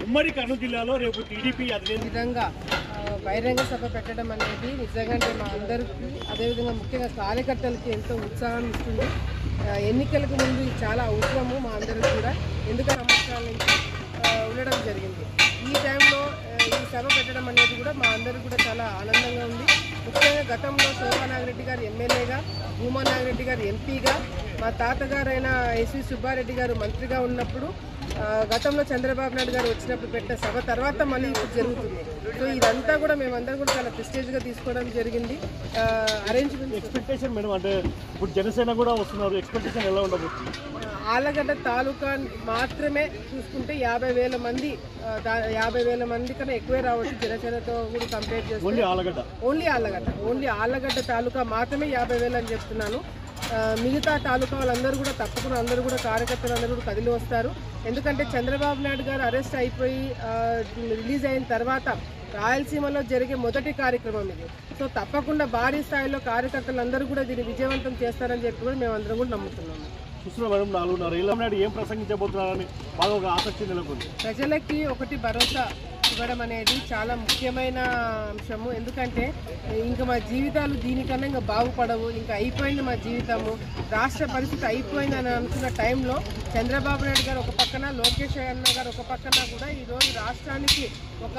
ఉమ్మడి కర్నూలు జిల్లాలో రేపు టీడీపీ అదే విధంగా బహిరంగ సభ పెట్టడం అనేది నిజంగా మా అందరికీ అదేవిధంగా ముఖ్యంగా కార్యకర్తలకి ఎంతో ఉత్సాహం ఇస్తుంది. ఎన్నికలకు ముందు చాలా అవసరము మా అందరికి కూడా, ఎందుకంటే సంవత్సరాల నుంచి ఉండడం జరిగింది. ఈ టైంలో ఈ సభ పెట్టడం అనేది కూడా మా అందరికి కూడా చాలా ఆనందంగా ఉంది. ముఖ్యంగా గతంలో శోభా నాగిరెడ్డి గారు ఎమ్మెల్యేగా, భూమా నాగిరెడ్డి గారు ఎంపీగా, మా తాతగారైన ఎస్వి సుబ్బారెడ్డి గారు మంత్రిగా ఉన్నప్పుడు, గతంలో చంద్రబాబు నాయుడు గారు వచ్చినప్పుడు పెట్టిన సభ తర్వాత మళ్ళీ ఇప్పుడు జరుగుతుంది. సో ఇదంతా కూడా మేమందరం కూడా చాలా ప్రెస్టేజ్గా తీసుకోవడం జరిగింది. అరేంజ్మెంట్ ఎక్స్పెక్టేషన్ మేడం, అంటే ఇప్పుడు జనసేన కూడా వస్తున్నారు, ఎక్స్పెక్టేషన్ ఎలా ఉండబోతుంది? ఆళ్లగడ్డ తాలూకా మాత్రమే చూసుకుంటే 50,000 మంది, 50,000 మంది కన్నా ఎక్కువే రావచ్చు. జనసేనతో కూడా కంపేర్ చేస్తే ఓన్లీ ఆళ్లగడ్డ తాలూకా మాత్రమే 50,000 అని చెప్తున్నాను. మిగతా తాలూకా వాళ్ళందరూ కూడా తప్పకుండా అందరూ కూడా కార్యకర్తలు అందరూ కూడా కదిలి వస్తారు. ఎందుకంటే చంద్రబాబు నాయుడు గారు అరెస్ట్ అయిపోయి రిలీజ్ అయిన తర్వాత రాయలసీమలో జరిగే మొదటి కార్యక్రమం ఇది. సో తప్పకుండా భారీ స్థాయిలో కార్యకర్తలు అందరూ కూడా దీన్ని విజయవంతం చేస్తారని చెప్పి కూడా మేము అందరం కూడా నమ్ముతున్నాము. మేడం 4.5 నాడు ఏం ప్రసంగించబోతున్నారని బాగా ఒక ఆసక్తి నెలకొంది. ప్రజలకి ఒకటి భరోసా ఇవ్వడం అనేది చాలా ముఖ్యమైన అంశము. ఎందుకంటే ఇంకా మా జీవితాలు దీనికన్నా ఇంకా బాగుపడవు, ఇంకా అయిపోయింది మా జీవితము, రాష్ట్ర పరిస్థితి అయిపోయింది అని అనుకున్న టైంలో చంద్రబాబు నాయుడు గారు ఒక పక్కన, లోకేష్ అన్న గారు ఒక పక్కన కూడా ఈరోజు రాష్ట్రానికి ఒక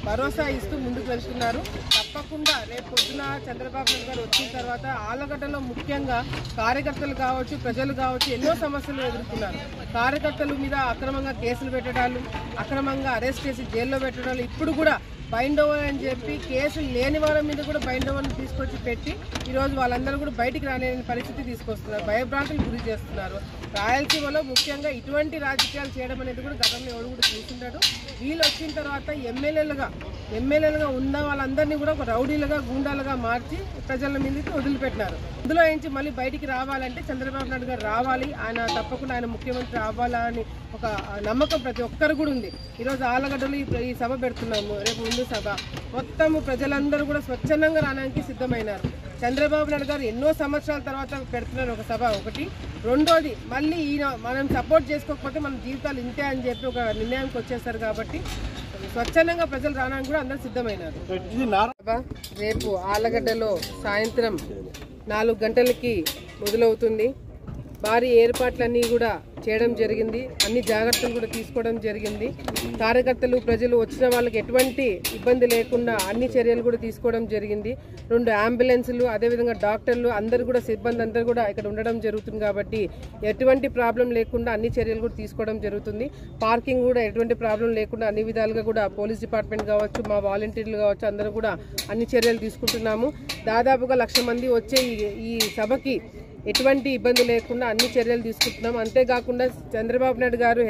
భరోసా ఇస్తూ ముందుకు వెళ్తున్నారు. తప్పకుండా రేపు పొద్దున చంద్రబాబు నాయుడు గారు వచ్చిన తర్వాత ఆళ్లగడ్డలో ముఖ్యంగా కార్యకర్తలు కావచ్చు, ప్రజలు కావచ్చు ఎన్నో సమస్యలు ఎదుర్కొన్నారు. కార్యకర్తల మీద అక్రమంగా కేసులు పెట్టడాలు, అక్రమంగా అరెస్ట్ చేసి జైల్లో పెట్టడాలు, ఇప్పుడు కూడా బైండ్ ఓవర్ అని చెప్పి కేసులు లేని వారి మీద కూడా బైండ్ ఓవర్ని తీసుకొచ్చి పెట్టి ఈరోజు వాళ్ళందరూ కూడా బయటికి రాలేని పరిస్థితి తీసుకొస్తున్నారు, భయభ్రాంతులు గురి చేస్తున్నారు. రాయలసీమలో ముఖ్యంగా ఇటువంటి రాజకీయాలు చేయడం అనేది కూడా గతంలో ఎవరు కూడా చూస్తుంటాడు. వీళ్ళు వచ్చిన తర్వాత ఎమ్మెల్యేలుగా ఉన్న వాళ్ళందరినీ కూడా ఒక రౌడీలుగా, గూండాలుగా మార్చి ప్రజల మీదకి వదిలిపెట్టినారు. అందులో నుంచి మళ్ళీ బయటికి రావాలంటే చంద్రబాబు నాయుడు గారు రావాలి, ఆయన తప్పకుండా ఆయన ముఖ్యమంత్రి అవ్వాలని ఒక నమ్మకం ప్రతి ఒక్కరు కూడా ఉంది. ఈరోజు ఆళ్లగడ్డలో ఈ సభ పెడుతున్నాము, రేపు ముందు సభ మొత్తం ప్రజలందరూ కూడా స్వచ్ఛందంగా రావడానికి సిద్ధమైనారు. చంద్రబాబు నాయుడు గారు ఎన్నో సంవత్సరాల తర్వాత పెడుతున్నారు ఒక సభ ఒకటి. రెండోది మళ్ళీ ఈయన మనం సపోర్ట్ చేసుకోకపోతే మన జీవితాలు ఇంతే అని చెప్పి ఒక నిర్ణయానికి వచ్చేస్తారు. కాబట్టి స్వచ్ఛందంగా ప్రజలు రావడానికి కూడా అందరూ సిద్ధమైనారు. రేపు ఆళ్లగడ్డలో సాయంత్రం 4 గంటలకి మొదలవుతుంది. భారీ ఏర్పాట్లన్నీ కూడా చేయడం జరిగింది, అన్ని జాగ్రత్తలు కూడా తీసుకోవడం జరిగింది. కార్యకర్తలు, ప్రజలు వచ్చిన వాళ్ళకి ఎటువంటి ఇబ్బంది లేకుండా అన్ని చర్యలు కూడా తీసుకోవడం జరిగింది. 2 అంబులెన్సులు, అదేవిధంగా డాక్టర్లు అందరూ కూడా, సిబ్బంది అందరూ కూడా ఇక్కడ ఉండడం జరుగుతుంది. కాబట్టి ఎటువంటి ప్రాబ్లం లేకుండా అన్ని చర్యలు కూడా తీసుకోవడం జరుగుతుంది. పార్కింగ్ కూడా ఎటువంటి ప్రాబ్లం లేకుండా అన్ని విధాలుగా కూడా పోలీస్ డిపార్ట్మెంట్ కావచ్చు, మా వాలంటీర్లు కావచ్చు, అందరూ కూడా అన్ని చర్యలు తీసుకుంటున్నాము. దాదాపుగా 1,00,000 మంది వచ్చే ఈ సభకి ఎటువంటి ఇబ్బంది లేకుండా అన్ని చర్యలు తీసుకుంటున్నాం. అంతేకాకుండా చంద్రబాబు నాయుడు గారు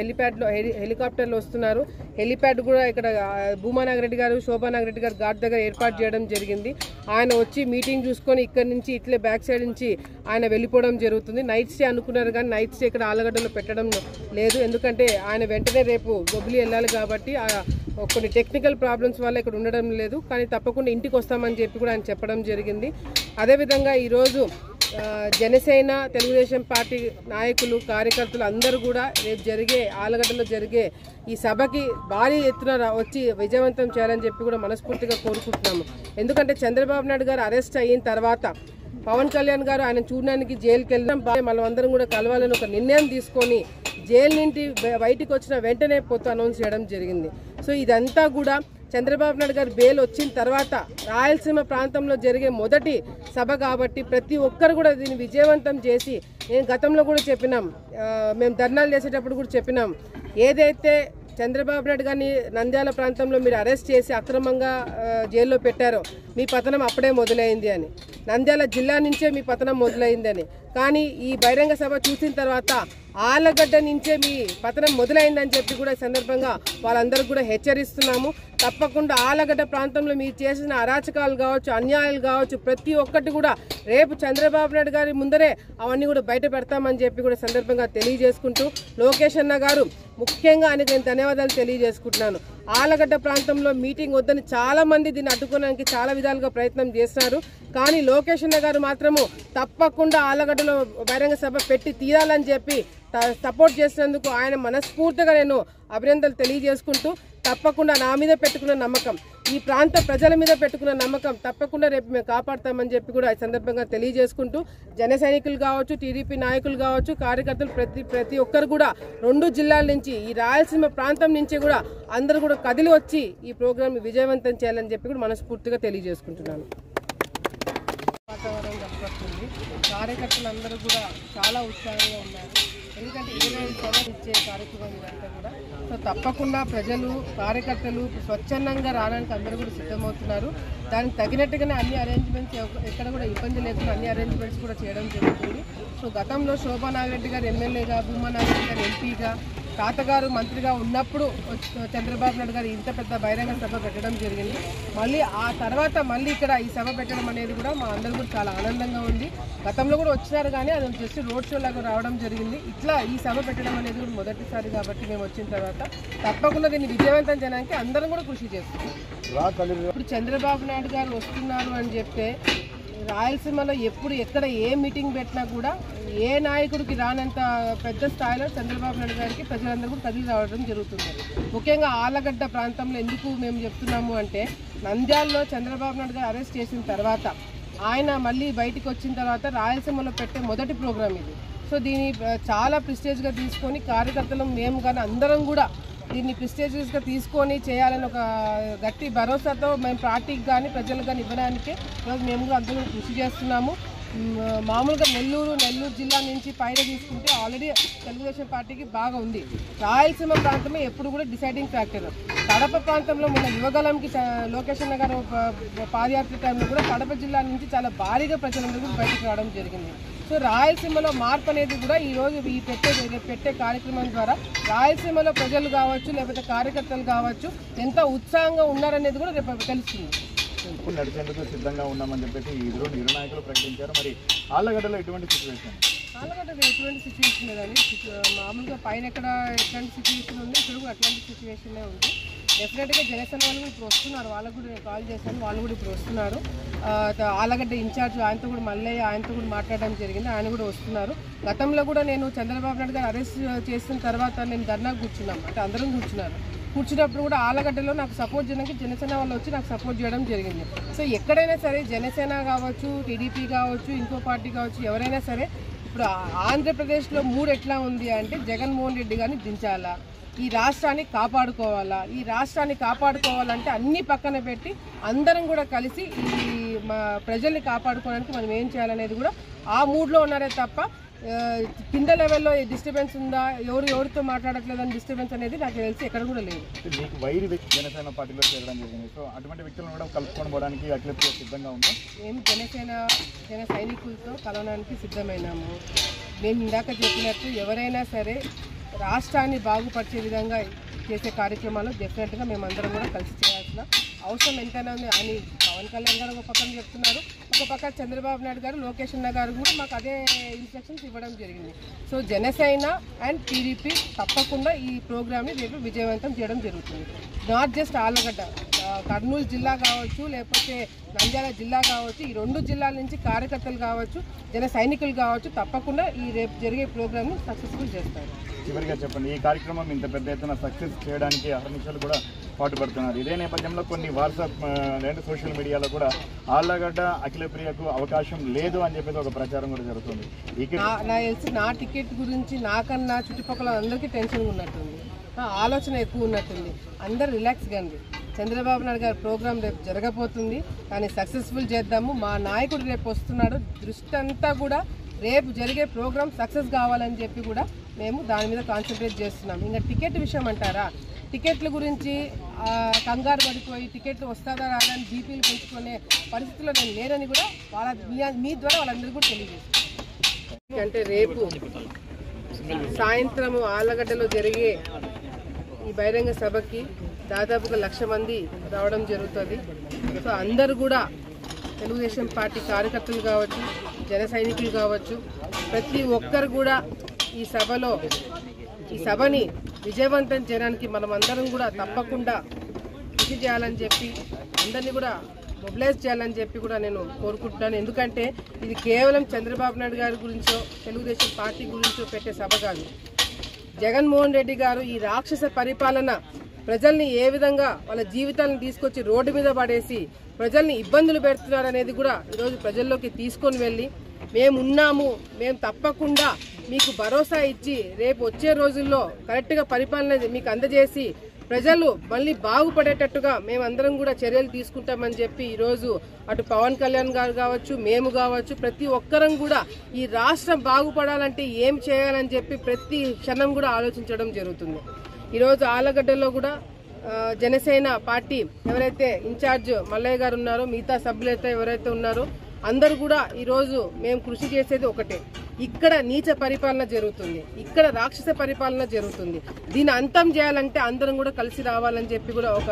హెలికాప్టర్లో వస్తున్నారు. హెలిప్యాడ్ కూడా ఇక్కడ భూమా నాగిరెడ్డి గారు, శోభా నాగిరెడ్డి గారు ఘాట్ దగ్గర ఏర్పాటు చేయడం జరిగింది. ఆయన వచ్చి మీటింగ్ చూసుకొని ఇక్కడ నుంచి ఇట్లే బ్యాక్ సైడ్ నుంచి ఆయన వెళ్ళిపోవడం జరుగుతుంది. నైట్ స్టే అనుకున్నారు కానీ నైట్ స్టే ఇక్కడ ఆళ్లగడ్డలో పెట్టడం లేదు. ఎందుకంటే ఆయన వెంటనే రేపు బొబ్బిలి వెళ్ళాలి కాబట్టి కొన్ని టెక్నికల్ ప్రాబ్లమ్స్ వల్ల ఇక్కడ ఉండడం లేదు. కానీ తప్పకుండా ఇంటికి వస్తామని చెప్పి కూడా ఆయన చెప్పడం జరిగింది. అదేవిధంగా ఈరోజు జనసేన, తెలుగుదేశం పార్టీ నాయకులు, కార్యకర్తలు అందరూ కూడా రేపు ఆళ్లగడ్డలో జరిగే ఈ సభకి భారీ ఎత్తున వచ్చి విజయవంతం చేయాలని చెప్పి కూడా మనస్ఫూర్తిగా కోరుకుంటున్నాము. ఎందుకంటే చంద్రబాబు నాయుడు గారు అరెస్ట్ అయిన తర్వాత పవన్ కళ్యాణ్ గారు ఆయన చూడడానికి జైలుకి వెళ్ళడం, మనం అందరం కూడా కలవాలని ఒక నిర్ణయం తీసుకొని జైలు నుండి బయటికి వచ్చిన వెంటనే పొత్తు అనౌన్స్ చేయడం జరిగింది. సో ఇదంతా కూడా చంద్రబాబు నాయుడు గారు బెయిల్ వచ్చిన తర్వాత రాయలసీమ ప్రాంతంలో జరిగే మొదటి సభ కాబట్టి ప్రతి ఒక్కరు కూడా దీన్ని విజయవంతం చేసి, నేను గతంలో కూడా చెప్పినాం, మేము ధర్నాలు చేసేటప్పుడు కూడా చెప్పినాం, ఏదైతే చంద్రబాబు నాయుడు గారిని నంద్యాల ప్రాంతంలో మీరు అరెస్ట్ చేసి అక్రమంగా జైల్లో పెట్టారో మీ పతనం అప్పుడే మొదలైంది అని, నంద్యాల జిల్లా నుంచే మీ పతనం మొదలైందని. కానీ ఈ బహిరంగ సభ చూసిన తర్వాత ఆలగడ్డ నుంచే మీ పతనం మొదలైందని చెప్పి కూడా ఈ సందర్భంగా వాళ్ళందరికీ కూడా హెచ్చరిస్తున్నాము. తప్పకుండా ఆలగడ్డ ప్రాంతంలో మీరు చేసిన అరాచకాలు కావచ్చు, అన్యాయాలు కావచ్చు, ప్రతి ఒక్కటి కూడా రేపు చంద్రబాబు నాయుడు గారి ముందరే అవన్నీ కూడా బయట పెడతామని చెప్పి కూడా సందర్భంగా తెలియజేసుకుంటూ, లోకేష్ అన్న గారు ముఖ్యంగా ఆయనకు నేను ధన్యవాదాలు తెలియజేసుకుంటున్నాను. ఆలగడ్డ ప్రాంతంలో మీటింగ్ వద్దని చాలా మంది దీన్ని అడ్డుకోవడానికి చాలా విధాలుగా ప్రయత్నం చేస్తున్నారు. కానీ లోకేష్ అన్న గారు మాత్రము తప్పకుండా ఆలగడ్డలో బహిరంగ సభ పెట్టి తీరాలని చెప్పి సపోర్ట్ చేసినందుకు ఆయన మనస్ఫూర్తిగా నేను అభినందనలు తెలియజేసుకుంటూ, తప్పకుండా నా మీద పెట్టుకున్న నమ్మకం, ఈ ప్రాంత ప్రజల మీద పెట్టుకున్న నమ్మకం తప్పకుండా రేపు మేము కాపాడుతామని చెప్పి కూడా ఈ సందర్భంగా తెలియజేసుకుంటూ, జన సైనికులు కావచ్చు, టీడీపీ నాయకులు కావచ్చు, కార్యకర్తలు ప్రతి ఒక్కరు కూడా 2 జిల్లాల నుంచి, ఈ రాయలసీమ ప్రాంతం నుంచి కూడా అందరూ కూడా కదిలి వచ్చి ఈ ప్రోగ్రామ్ విజయవంతం చేయాలని చెప్పి కూడా మనస్ఫూర్తిగా తెలియజేసుకుంటున్నాను. వాతావరణం కనపడుతుంది. కార్యకర్తలందరూ కూడా చాలా ఉత్సాహంగా ఉన్నారు. ఎందుకంటే 25 సభలు ఇచ్చే కార్యక్రమం ఇదంతా కూడా. సో తప్పకుండా ప్రజలు, కార్యకర్తలు స్వచ్ఛందంగా రావడానికి అందరూ కూడా సిద్ధమవుతున్నారు. దానికి తగినట్టుగానే అన్ని అరేంజ్మెంట్స్, ఎక్కడ కూడా ఇబ్బంది లేకుండా అన్ని అరేంజ్మెంట్స్ కూడా చేయడం జరుగుతుంది. సో గతంలో శోభా నాగిరెడ్డి గారు ఎమ్మెల్యేగా, భూమా నాగిరెడ్డి గారు ఎంపీగా, తాతగారు మంత్రిగా ఉన్నప్పుడు చంద్రబాబు నాయుడు గారు ఇంత పెద్ద బహిరంగ సభ పెట్టడం జరిగింది. మళ్ళీ ఆ తర్వాత మళ్ళీ ఇక్కడ ఈ సభ పెట్టడం అనేది కూడా మా అందరూ కూడా చాలా ఆనందంగా ఉంది. గతంలో కూడా వచ్చినారు కానీ అది జస్ట్ రోడ్ షో లాగా రావడం జరిగింది. ఇట్లా ఈ సభ పెట్టడం అనేది కూడా మొదటిసారి కాబట్టి మేము వచ్చిన తర్వాత తప్పకుండా దీన్ని విజయవంతం చేయడానికి అందరం కూడా కృషి చేస్తున్నాం. ఇప్పుడు చంద్రబాబు నాయుడు గారు వస్తున్నారు అని చెప్తే రాయలసీమలో ఎప్పుడు ఎక్కడ ఏ మీటింగ్ పెట్టినా కూడా ఏ నాయకుడికి రానంత పెద్ద స్థాయిలో చంద్రబాబు నాయుడు గారికి ప్రజలందరూ కూడా కదిలి రావడం జరుగుతుంది. ముఖ్యంగా ఆలగడ్డ ప్రాంతంలో ఎందుకు మేము చెప్తున్నాము అంటే, నంద్యాలలో చంద్రబాబు నాయుడు గారు అరెస్ట్ చేసిన తర్వాత ఆయన మళ్ళీ బయటికి వచ్చిన తర్వాత రాయలసీమలో పెట్టే మొదటి ప్రోగ్రాం ఇది. సో దీన్ని చాలా ప్రెస్టేజ్గా తీసుకొని కార్యకర్తలు మేము కానీ అందరం కూడా దీన్ని ప్రెస్టేజియస్గా తీసుకొని చేయాలని ఒక గట్టి భరోసాతో మేము పార్టీకి కానీ ప్రజలకు కానీ ఇవ్వడానికి ఈరోజు మేము కూడా అందరూ కృషి చేస్తున్నాము. మామూలుగా నెల్లూరు జిల్లా నుంచి పైన తీసుకుంటే ఆల్రెడీ తెలుగుదేశం పార్టీకి బాగా ఉంది. రాయలసీమ ప్రాంతమే ఎప్పుడు కూడా డిసైడింగ్ ఫ్యాక్టర్. కడప ప్రాంతంలో మొన్న యువగలంకి లోకేష్ అన్న గారు పాదయాత్ర టైంలో కూడా కడప జిల్లా నుంచి చాలా భారీగా ప్రజలందరూ కూడా బయటకు రావడం జరిగింది. సో రాయలసీమలో మార్పు అనేది కూడా ఈరోజు ఈ పెట్టే కార్యక్రమం ద్వారా రాయలసీమలో ప్రజలు కావచ్చు, లేకపోతే కార్యకర్తలు కావచ్చు ఎంత ఉత్సాహంగా ఉన్నారనేది కూడా రేపు తెలుస్తుంది. నడిచేందుకు సిద్ధంగా ఉన్నామని చెప్పేసి ఇరు నాయకులు ప్రకటించారు. మరి ఆళ్లగడ్డలో ఎటువంటి సిచ్యువేషన్? ఆళ్లగడ్డలో ఎటువంటి సిచ్యువేషన్ లేదండి. మామూలుగా పైన ఎక్కడ ఎట్లాంటి సిచ్యువేషన్ ఉంది, ఇక్కడ కూడా అట్లాంటి సిచ్యువేషనే ఉంది. డెఫినెట్గా జనసేన వాళ్ళు కూడా ఇప్పుడు వస్తున్నారు. వాళ్ళకు కూడా నేను కాల్ చేశాను, వాళ్ళు కూడా ఇప్పుడు వస్తున్నారు. ఆళ్లగడ్డ ఇన్ఛార్జ్ ఆయనతో కూడా మల్లయ్య ఆయనతో కూడా మాట్లాడడం జరిగింది, ఆయన కూడా వస్తున్నారు. గతంలో కూడా నేను చంద్రబాబు నాయుడు గారు అరెస్ట్ చేసిన తర్వాత నేను ధర్నా కూర్చున్నాం, అంటే అందరం కూర్చున్నప్పుడు కూడా ఆళ్లగడ్డలో నాకు సపోర్ట్ చేయడానికి జనసేన వాళ్ళు వచ్చి నాకు సపోర్ట్ చేయడం జరిగింది. సో ఎక్కడైనా సరే జనసేన కావచ్చు, టీడీపీ కావచ్చు, ఇంకో పార్టీ కావచ్చు, ఎవరైనా సరే ఇప్పుడు ఆంధ్రప్రదేశ్లో మూడు ఎట్లా ఉంది అంటే జగన్మోహన్ రెడ్డి గారిని దించాలా, ఈ రాష్ట్రాన్ని కాపాడుకోవాలా, ఈ రాష్ట్రాన్ని కాపాడుకోవాలంటే అన్ని పక్కన పెట్టి అందరం కూడా కలిసి ఈ మా ప్రజల్ని కాపాడుకోవడానికి మనం ఏం చేయాలనేది కూడా ఆ మూడ్లో ఉన్నారే తప్ప కింద లెవెల్లో డిస్టర్బెన్స్ ఉందా, ఎవరితో మాట్లాడట్లేదని డిస్టర్బెన్స్ అనేది నాకు తెలిసి ఎక్కడ కూడా లేదు. మీకు వైరి వ్యక్తి జనసేన పార్టీలో చేరడం జరిగింది. సో అటువంటి వ్యక్తులను కూడా కలుపుకొని పోవడానికి అఖిలప్రియ సిద్ధంగా ఉందా? మేము జన సైనికులతో కలవడానికి సిద్ధమైనాము. మేము ఇందాక చెప్పినట్టు ఎవరైనా సరే రాష్ట్రాన్ని బాగుపరిచే విధంగా చేసే కార్యక్రమాలు డెఫినెట్గా మేమందరం కూడా కలిసి చేయాల్సిన అవసరం ఎంతైనా ఉంది అని పవన్ కళ్యాణ్ గారు ఒక పక్కన చెప్తున్నారు, ఒక పక్క చంద్రబాబు నాయుడు గారు, లోకేష్ అన్న గారు కూడా మాకు అదే ఇన్స్ట్రక్షన్స్ ఇవ్వడం జరిగింది. సో జనసేన అండ్ టీడీపీ తప్పకుండా ఈ ప్రోగ్రామ్ని రేపు విజయవంతం చేయడం జరుగుతుంది. నాట్ జస్ట్ ఆళ్లగడ్డ, కర్నూలు జిల్లా కావచ్చు, లేకపోతే నంద్యాల జిల్లా కావచ్చు, ఈ 2 జిల్లాల నుంచి కార్యకర్తలు కావచ్చు, జన సైనికులు కావచ్చు, తప్పకుండా ఈ రేపు జరిగే ప్రోగ్రామ్ని సక్సెస్ఫుల్ చేస్తారు. చివరిగా చెప్పండి, ఈ కార్యక్రమం ఇంత పెద్ద ఎత్తున సక్సెస్ చేయడానికి అహర్నిశలు కూడా పాటుపడుతున్నారు. ఇదే నేపథ్యంలో కొన్ని వాట్సాప్ అండ్ సోషల్ మీడియాలో కూడా ఆళ్లగడ్డ అఖిలప్రియకు అవకాశం లేదు అని చెప్పేసి ఒక ప్రచారం కూడా జరుగుతుంది. నాకు తెలిసి నా టికెట్ గురించి నాకన్నా చుట్టుపక్కల అందరికీ టెన్షన్ ఉన్నట్టుంది, ఆలోచన ఎక్కువ ఉన్నట్టుంది. అందరు రిలాక్స్ కండి. చంద్రబాబు నాయుడు గారి ప్రోగ్రాం రేపు జరగబోతుంది, దాన్ని సక్సెస్ఫుల్ చేద్దాము. మా నాయకుడు రేపు వస్తున్నాడు, దృష్టి అంతా కూడా రేపు జరిగే ప్రోగ్రాం సక్సెస్ కావాలని చెప్పి కూడా మేము దాని మీద కాన్సన్ట్రేట్ చేస్తున్నాం. ఇంకా టికెట్ విషయం అంటారా, టికెట్ల గురించి కంగారు పడిపోయి టికెట్లు వస్తుందా రాదా అని బీపీలు పెంచుకునే పరిస్థితుల్లో నేను లేనని కూడా మీ ద్వారా వాళ్ళందరికీ కూడా తెలియజేస్తాను. అంటే రేపు సాయంత్రం ఆళ్లగడ్డలో జరిగే ఈ బహిరంగ సభకి దాదాపుగా 1,00,000 మంది రావడం జరుగుతుంది. సో అందరూ కూడా తెలుగుదేశం పార్టీ కార్యకర్తలు కావచ్చు, జన సైనికులు కావచ్చు, ప్రతి ఒక్కరు కూడా ఈ సభని విజయవంతం చేయడానికి మనం అందరం కూడా తప్పకుండా కృషి చేయాలని చెప్పి, అందరినీ కూడా మొబిలైజ్ చేయాలని చెప్పి కూడా నేను కోరుకుంటున్నాను. ఎందుకంటే ఇది కేవలం చంద్రబాబు నాయుడు గారి గురించో తెలుగుదేశం పార్టీ గురించో పెట్టే సభ కాదు. జగన్మోహన్ రెడ్డి గారు ఈ రాక్షస పరిపాలన ప్రజల్ని ఏ విధంగా వాళ్ళ జీవితాలను తీసుకొచ్చి రోడ్డు మీద పడేసి ప్రజల్ని ఇబ్బందులు పెడుతున్నారు అనేది కూడా ఈరోజు ప్రజల్లోకి తీసుకొని వెళ్ళి మేమున్నాము, మేము తప్పకుండా మీకు భరోసా ఇచ్చి రేపు వచ్చే రోజుల్లో కరెక్ట్గా పరిపాలన మీకు అందజేసి ప్రజలు మళ్ళీ బాగుపడేటట్టుగా మేమందరం కూడా చర్యలు తీసుకుంటామని చెప్పి ఈరోజు అటు పవన్ కళ్యాణ్ గారు కావచ్చు, మేము కావచ్చు, ప్రతి ఒక్కరం కూడా ఈ రాష్ట్రం బాగుపడాలంటే ఏం చేయాలని చెప్పి ప్రతి క్షణం కూడా ఆలోచించడం జరుగుతుంది. ఈరోజు ఆళ్లగడ్డలో కూడా జనసేన పార్టీ ఎవరైతే ఇన్ఛార్జ్ మల్లయ్య గారు ఉన్నారో, మిగతా సభ్యులైతే ఎవరైతే ఉన్నారో అందరూ కూడా ఈరోజు మేము కృషి చేసేది ఒకటే. ఇక్కడ నీచ పరిపాలన జరుగుతుంది, ఇక్కడ రాక్షస పరిపాలన జరుగుతుంది. దీన్ని అంతం చేయాలంటే అందరం కూడా కలిసి రావాలని చెప్పి కూడా ఒక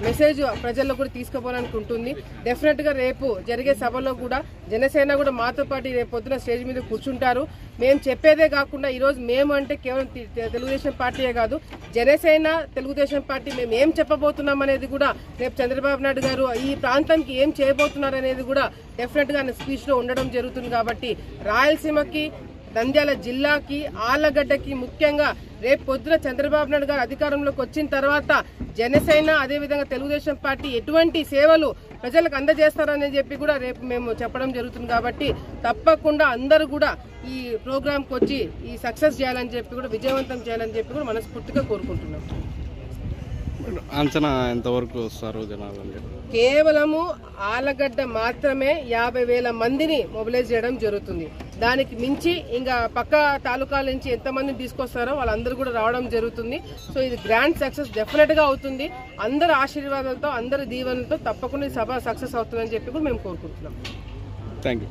మెసేజ్ ప్రజల్లో కూడా తీసుకుపోవాలని ఉంటుంది. డెఫినెట్ గా రేపు జరిగే సభలో కూడా జనసేన కూడా మాతో పాటు రేపు పొద్దున స్టేజ్ మీద కూర్చుంటారు. మేము చెప్పేదే కాకుండా ఈరోజు మేము అంటే కేవలం తెలుగుదేశం పార్టీయే కాదు, జనసేన తెలుగుదేశం పార్టీ మేము ఏం చెప్పబోతున్నాం అనేది కూడా రేపు చంద్రబాబు నాయుడు గారు ఈ ప్రాంతానికి ఏం చేయబోతున్నారు అనేది కూడా డెఫినెట్ గా స్పీచ్ లో ఉండడం జరుగుతుంది. కాబట్టి రాయలసీమకి, నంద్యాల జిల్లాకి, ఆళ్లగడ్డకి ముఖ్యంగా రేపు పొద్దున చంద్రబాబు నాయుడు గారు అధికారంలోకి వచ్చిన తర్వాత జనసేన అదేవిధంగా తెలుగుదేశం పార్టీ ఎటువంటి సేవలు ప్రజలకు అందజేస్తారని చెప్పి కూడా రేపు మేము చెప్పడం జరుగుతుంది. కాబట్టి తప్పకుండా అందరూ కూడా ఈ ప్రోగ్రాంకి వచ్చి ఈ సక్సెస్ చేయాలని చెప్పి కూడా, విజయవంతం చేయాలని చెప్పి కూడా మనస్ఫూర్తిగా కోరుకుంటున్నాం. అంచనా ఎంతవరకు వస్తారు జనాలు? కేవలము ఆళ్లగడ్డ మాత్రమే 50,000 మందిని మొబిలైజ్ చేయడం జరుగుతుంది. దానికి మించి ఇంకా పక్క తాలూకాల నుంచి ఎంతమందిని తీసుకొస్తారో వాళ్ళందరూ కూడా రావడం జరుగుతుంది. సో ఇది గ్రాండ్ సక్సెస్ డెఫినెట్ గా అవుతుంది. అందరి ఆశీర్వాదాలతో, అందరి దీవెనలతో తప్పకుండా ఈ సభ సక్సెస్ అవుతుందని చెప్పి కూడా మేము కోరుకుంటున్నాం. Thank you.